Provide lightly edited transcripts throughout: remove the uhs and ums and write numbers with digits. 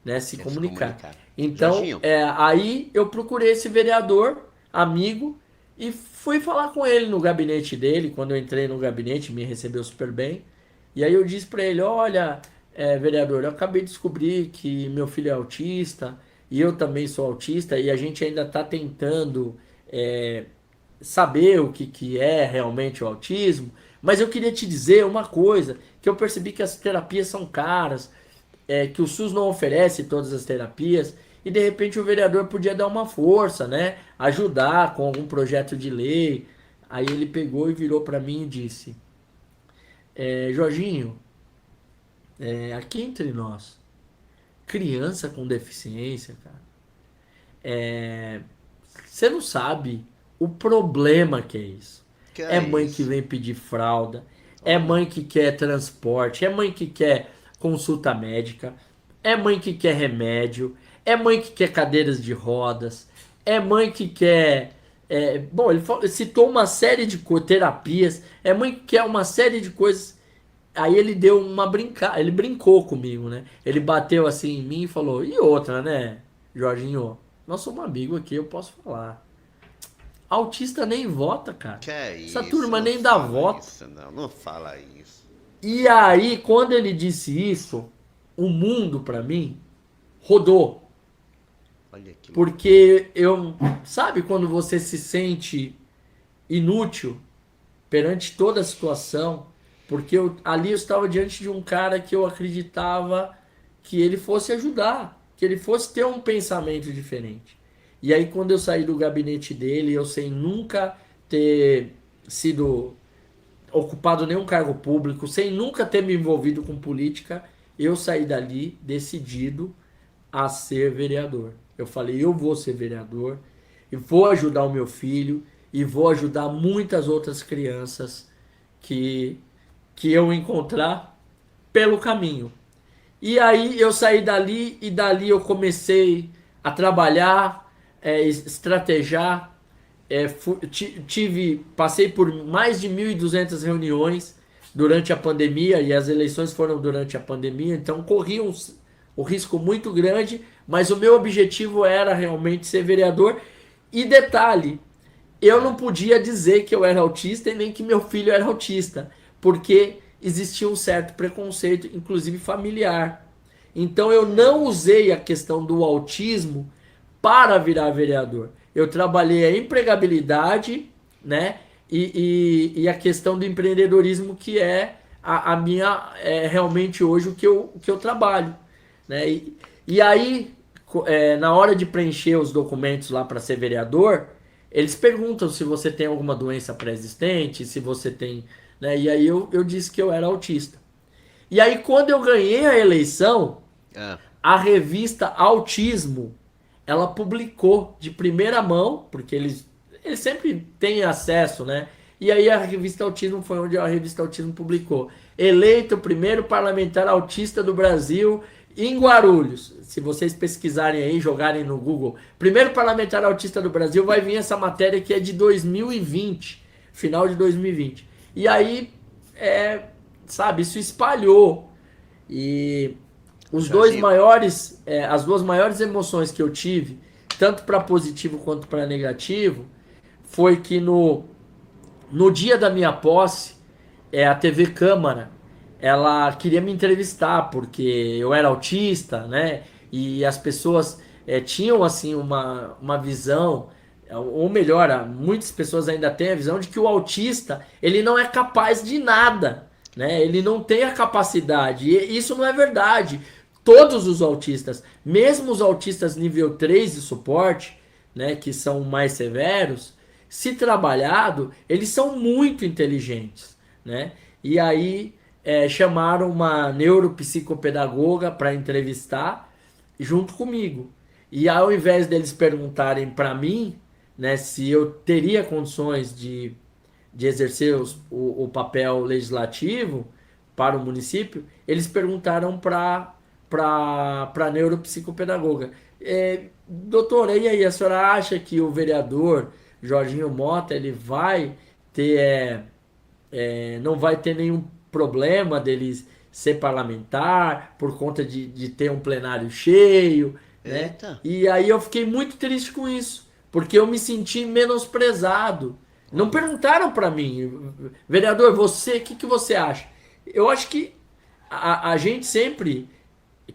né, se É se comunicar. comunicar. Então, Jorginho, aí eu procurei esse vereador, amigo, e fui falar com ele no gabinete dele. Quando eu entrei no gabinete, me recebeu super bem. E aí eu disse para ele: olha, vereador, eu acabei de descobrir que meu filho é autista e eu também sou autista e a gente ainda está tentando é, saber o que é realmente o autismo. Mas eu queria te dizer uma coisa, que eu percebi que as terapias são caras, que o SUS não oferece todas as terapias, e de repente o vereador podia dar uma força, né? Ajudar com algum projeto de lei. Aí ele pegou e virou para mim e disse: Jorginho, aqui entre nós, criança com deficiência, cara, você não sabe o problema que é isso. que É é mãe que isso? vem pedir fralda, é Olha, mãe que quer transporte, é mãe que quer consulta médica, é mãe que quer remédio, é mãe que quer cadeiras de rodas, é mãe que quer. Bom, citou uma série de terapias, é mãe que quer uma série de coisas. Aí ele deu uma brincar, ele brincou comigo, né? Ele bateu assim em mim e falou: e outra, né, Jorginho? Nós somos amigos aqui, eu posso falar. Autista nem vota, cara. que é Essa isso? turma Não nem dá fala voto. isso, não. Não fala isso. E aí, quando ele disse isso, o mundo pra mim rodou. Olha que loucura. Porque eu, sabe quando você se sente inútil perante toda a situação? Porque ali eu estava diante de um cara que eu acreditava que ele fosse ajudar, que ele fosse ter um pensamento diferente. E aí, quando eu saí do gabinete dele, eu sem nunca ter sido ocupado nenhum cargo público, sem nunca ter me envolvido com política, eu saí dali decidido a ser vereador. Eu falei, eu vou ser vereador e vou ajudar o meu filho e vou ajudar muitas outras crianças que, que eu encontrar pelo caminho. E aí eu saí dali e dali eu comecei a trabalhar, estrategiar, passei por mais de 1.200 reuniões durante a pandemia e as eleições foram durante a pandemia, então corri um risco muito grande, mas o meu objetivo era realmente ser vereador. E detalhe, eu não É. podia dizer que eu era autista e nem que meu filho era autista, porque existia um certo preconceito, inclusive familiar. Então eu Que é não isso? usei a questão do autismo para virar vereador. Eu trabalhei a empregabilidade, né? E a questão do empreendedorismo, que é a minha realmente hoje o que eu trabalho, né? E aí, na hora de preencher os documentos lá para ser vereador, eles perguntam se você tem alguma doença pré-existente, se você tem, né? E aí eu disse que eu era autista. E aí, quando eu ganhei a eleição, Ah, a revista Autismo, ela publicou de primeira mão, porque eles sempre têm acesso, né? E aí a revista Autismo foi onde a revista Autismo publicou. Eleito o primeiro parlamentar autista do Brasil em Guarulhos. Se vocês pesquisarem aí, jogarem no Google, primeiro parlamentar autista do Brasil, vai vir essa matéria que é de 2020, final de 2020. E aí, sabe, isso espalhou. E Jorginho, as duas maiores emoções que eu tive, tanto para positivo quanto para negativo, foi que no dia da minha posse, a TV Câmara, ela queria me entrevistar porque eu era autista, né? E as pessoas tinham assim uma visão, ou melhor, muitas pessoas ainda têm a visão de que o autista ele não é capaz de nada, né? Ele não tem a capacidade. E isso não é verdade. Todos os autistas, mesmo os autistas nível 3 de suporte, né, que são mais severos, se trabalhado, eles são muito inteligentes, né? E aí chamaram uma neuropsicopedagoga para entrevistar junto comigo. E ao invés deles perguntarem para mim, né, se eu teria condições de exercer o papel legislativo para o município, eles perguntaram para a neuropsicopedagoga. Doutora, e aí, a senhora acha que o vereador Jorginho Mota ele vai ter não vai ter nenhum problema deles ser parlamentar, por conta de ter um plenário cheio, né? Eita. E aí eu fiquei muito triste com isso, porque eu me senti menosprezado. Não perguntaram para mim, vereador, você, o que você acha? Eu acho que a gente sempre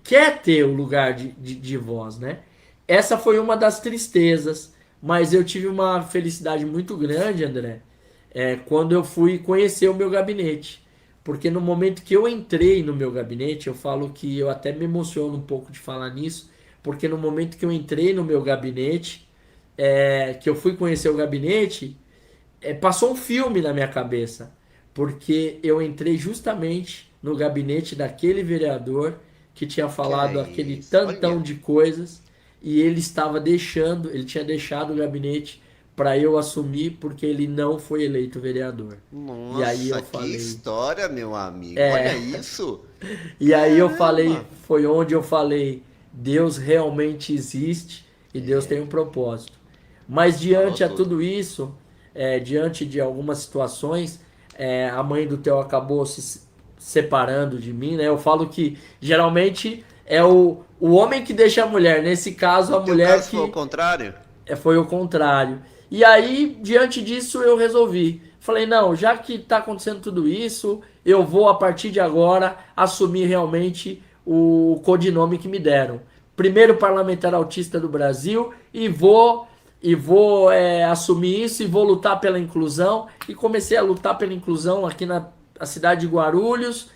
quer ter o lugar de voz, né? Essa foi uma das tristezas, mas eu tive uma felicidade muito grande, André, quando eu fui conhecer o meu gabinete. Porque no momento que eu entrei no meu gabinete, eu falo que eu até me emociono um pouco de falar nisso, porque no momento que eu entrei no meu gabinete, que eu fui conhecer o gabinete, passou um filme na minha cabeça, porque eu entrei justamente no gabinete daquele vereador que tinha Que é falado aquele isso? tantão Olha. de coisas e ele tinha deixado o gabinete para eu assumir porque ele não foi eleito vereador. E aí eu Nossa, que falei, história, meu amigo. Olha isso. e aí eu falei, Caramba. foi onde eu falei, Deus realmente existe e Deus tem um propósito. Mas Falou diante a tudo. tudo isso, diante de algumas situações, a mãe do Theo acabou se separando de mim, né? Eu falo que geralmente é o homem que deixa a mulher, nesse caso No a teu mulher caso foi o que contrário? foi o contrário. E aí, diante disso, eu resolvi. Falei, não, já que está acontecendo tudo isso, eu vou, a partir de agora, assumir realmente o codinome que me deram. Primeiro parlamentar autista do Brasil e vou assumir isso e vou lutar pela inclusão. E comecei a lutar pela inclusão aqui na cidade de Guarulhos